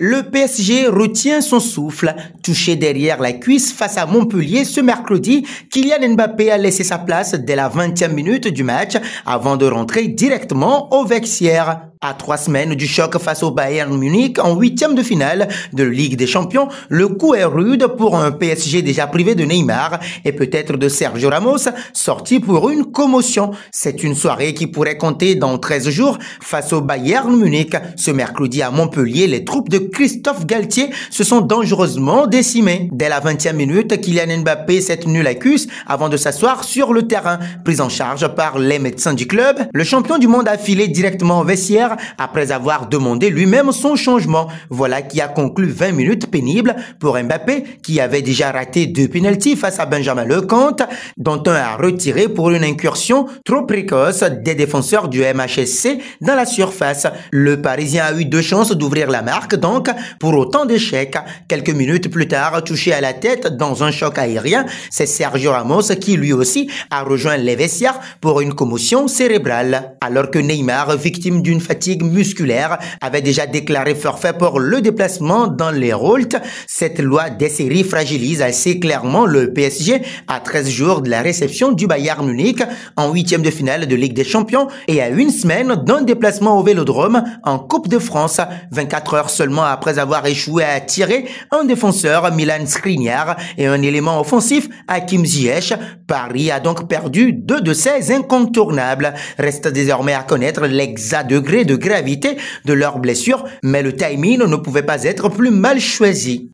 Le PSG retient son souffle. Touché derrière la cuisse face à Montpellier ce mercredi, Kylian Mbappé a laissé sa place dès la 20e minute du match avant de rentrer directement au vestiaire. À 3 semaines du choc face au Bayern Munich en 8e de finale de Ligue des Champions, le coup est rude pour un PSG déjà privé de Neymar et peut-être de Sergio Ramos, sorti pour une commotion. C'est une soirée qui pourrait compter dans 13 jours face au Bayern Munich. Ce mercredi à Montpellier, les troupes de Christophe Galtier se sont dangereusement décimées. Dès la 20e minute, Kylian Mbappé s'est tenu la cuisse avant de s'asseoir sur le terrain. Pris en charge par les médecins du club, le champion du monde a filé directement au vestiaire après avoir demandé lui-même son changement. Voilà qui a conclu 20 minutes pénibles pour Mbappé, qui avait déjà raté 2 pénaltys face à Benjamin Lecomte, dont un a retiré pour une incursion trop précoce des défenseurs du MHSC dans la surface. Le Parisien a eu 2 chances d'ouvrir la marque, donc pour autant d'échecs. Quelques minutes plus tard, touché à la tête dans un choc aérien, c'est Sergio Ramos qui lui aussi a rejoint les vestiaires pour une commotion cérébrale. Alors que Neymar, victime d'une fatigue musculaire, avait déjà déclaré forfait pour le déplacement dans les Holt. Cette loi des séries fragilise assez clairement le PSG à 13 jours de la réception du Bayern Munich en 8e de finale de Ligue des Champions et à 1 semaine d'un déplacement au Vélodrome en Coupe de France, 24 heures seulement après avoir échoué à tirer un défenseur, Milan Skriniar, et un élément offensif, Hakim Ziyech. Paris a donc perdu 2 de ses incontournables. Reste désormais à connaître l'exact degré de gravité de leurs blessures, mais le timing ne pouvait pas être plus mal choisi.